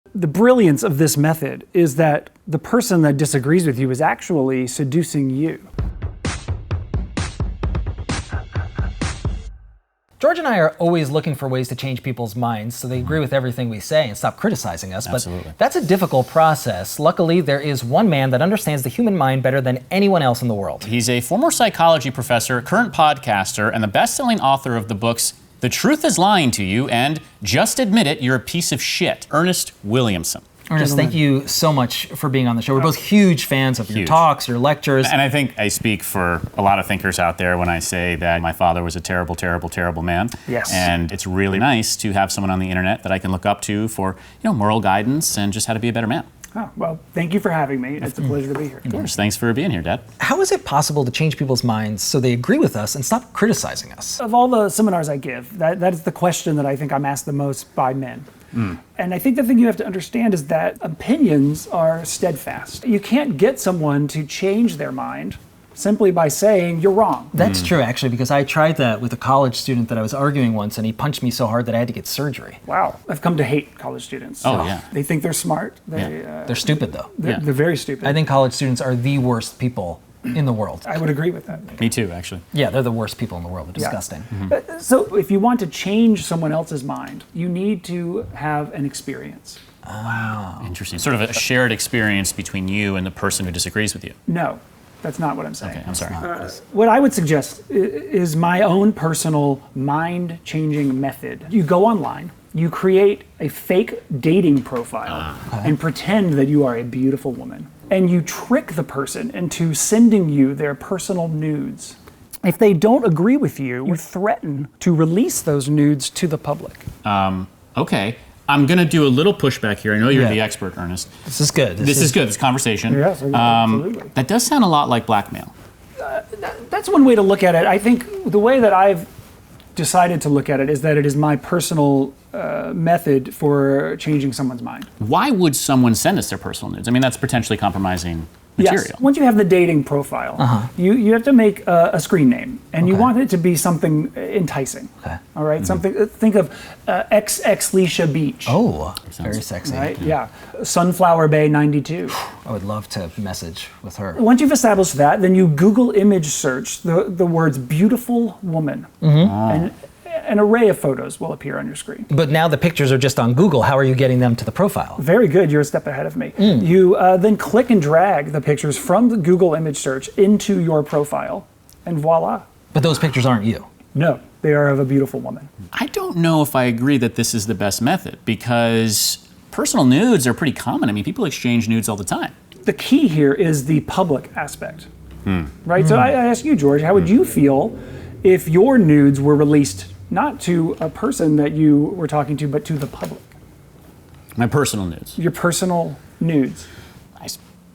The brilliance of this method is that the person that disagrees with you is actually seducing you. George and I are always looking for ways to change people's minds so they agree with everything we say and stop criticizing us. Absolutely. But that's a difficult process. Luckily, there is one man that understands the human mind better than anyone else in the world. He's a former psychology professor, current podcaster, and the best-selling author of the books The Truth Is Lying to You and Just Admit It, You're a Piece of Shit, Ernest Williamson. Ernest, thank you so much for being on the show. We're both huge fans of your talks, your lectures. And I think I speak for a lot of thinkers out there when I say that my father was a terrible, terrible, terrible man. Yes. And it's really nice to have someone on the internet that I can look up to for, moral guidance and just how to be a better man. Oh, well, thank you for having me. It's a pleasure to be here. Of course. Thanks for being here, Dad. How is it possible to change people's minds so they agree with us and stop criticizing us? Of all the seminars I give, that is the question that I think I'm asked the most by men. And I think the thing you have to understand is that opinions are steadfast. You can't get someone to change their mind simply by saying you're wrong. That's true, actually, because I tried that with a college student that I was arguing once, and he punched me so hard that I had to get surgery. Wow. I've come to hate college students. Oh, yeah. They think they're smart. They're stupid, though. They're very stupid. I think college students are the worst people in the world. I would agree with that. Me too, actually. Yeah, they're the worst people in the world. They're disgusting. So if you want to change someone else's mind, you need to have an experience. Wow. Interesting. Sort of a shared experience between you and the person who disagrees with you. No, that's not what I'm saying. Okay, I'm sorry. What I would suggest is my own personal mind-changing method. You go online, you create a fake dating profile and pretend that you are a beautiful woman. And you trick the person into sending you their personal nudes. If they don't agree with you, you threaten to release those nudes to the public. Okay. I'm going to do a little pushback here. I know you're the expert, Ernest. This is good. This is good, this conversation. Yes, absolutely. That does sound a lot like blackmail. That's one way to look at it. I think the way that I've decided to look at it is that it is my personal method for changing someone's mind. Why would someone send us their personal nudes? I mean, that's potentially compromising material. Yes. Once you have the dating profile, you have to make a screen name, and you want it to be something enticing. Okay. All right. Something. Think of XX Leisha Beach. Oh, very sexy. Right. Yeah. Sunflower Bay 92. I would love to message with her. Once you've established that, then you Google image search the words "beautiful woman," and an array of photos will appear on your screen. But now the pictures are just on Google. How are you getting them to the profile? Very good. You're a step ahead of me. You then click and drag the pictures from the Google image search into your profile, and voila. But those pictures aren't you. No, they are of a beautiful woman. I don't know if I agree that this is the best method, because personal nudes are pretty common. I mean, people exchange nudes all the time. The key here is the public aspect. Right? So I ask you, George, how would you feel if your nudes were released not to a person that you were talking to, but to the public? My personal nudes. Your personal nudes. I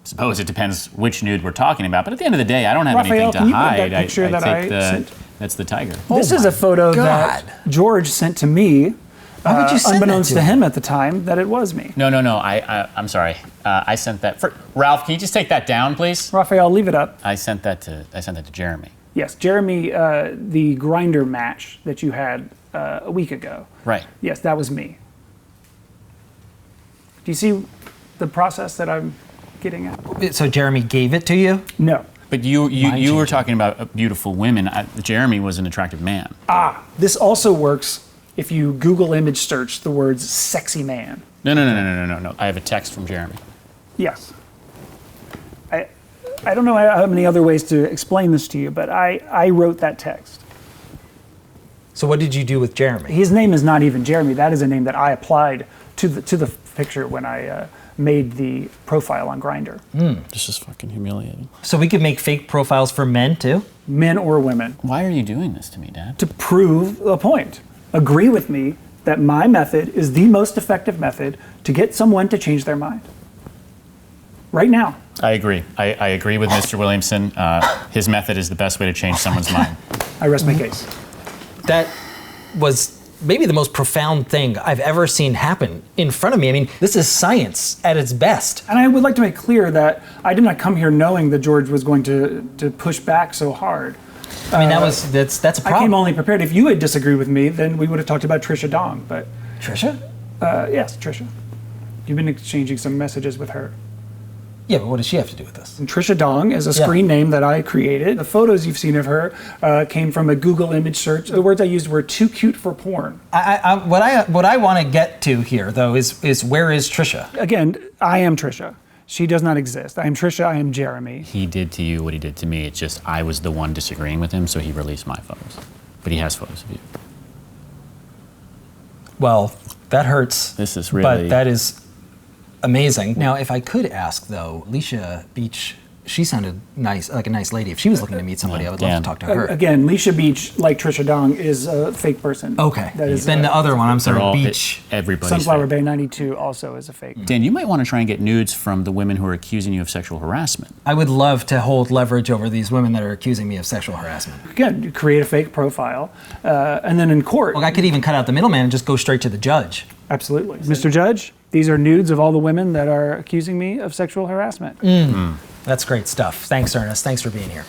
suppose it depends which nude we're talking about, but at the end of the day, I don't have Raphael, anything to can you put hide. that picture that I sent? That's the tiger. This is a photo that George sent to me, Why would you send unbeknownst that to to him at the time, that it was me. No. I'm sorry. I sent that. Ralph, can you just take that down, please? Raphael, leave it up. I sent that to Jeremy. Yes, Jeremy, the grinder match that you had a week ago. Right. Yes, that was me. Do you see the process that I'm getting at? So Jeremy gave it to you? No. But you were talking about beautiful women. Jeremy was an attractive man. This also works if you Google image search the words sexy man. No. I have a text from Jeremy. Yes. I don't know how many other ways to explain this to you, but I wrote that text. So what did you do with Jeremy? His name is not even Jeremy. That is a name that I applied to the picture when I made the profile on Grindr. This is fucking humiliating. So we could make fake profiles for men too? Men or women. Why are you doing this to me, Dad? To prove a point. Agree with me that my method is the most effective method to get someone to change their mind. Right now. I agree. I agree with Mr. Williamson. His method is the best way to change someone's mind. I rest my case. That was maybe the most profound thing I've ever seen happen in front of me. I mean, this is science at its best. And I would like to make clear that I did not come here knowing that George was going to push back so hard. I mean, that's a problem. I came only prepared. If you had disagreed with me, then we would have talked about Trisha Dong. But Trisha? Yes, Trisha. You've been exchanging some messages with her. Yeah, but what does she have to do with this? And Trisha Dong is a screen name that I created. The photos you've seen of her came from a Google image search. The words I used were too cute for porn. What I want to get to here, though, is where is Trisha? Again, I am Trisha. She does not exist. I am Trisha, I am Jeremy. He did to you what he did to me. It's just I was the one disagreeing with him, so he released my photos. But he has photos of you. Well, that hurts. This is really... But that is amazing. Now, if I could ask, though, Alicia Beach, she sounded nice, like a nice lady. If she was looking to meet somebody, I would love to talk to her. Again, Leisha Beach, like Trisha Dong, is a fake person. Okay. That is, then the other one, I'm sorry, all Beach. Everybody's Sunflower fake. Bay 92 also is a fake. Dan, you might want to try and get nudes from the women who are accusing you of sexual harassment. I would love to hold leverage over these women that are accusing me of sexual harassment. Again, you create a fake profile, and then in court... Well, I could even cut out the middleman and just go straight to the judge. Absolutely. Mr. Judge, these are nudes of all the women that are accusing me of sexual harassment. That's great stuff. Thanks, Ernest. Thanks for being here.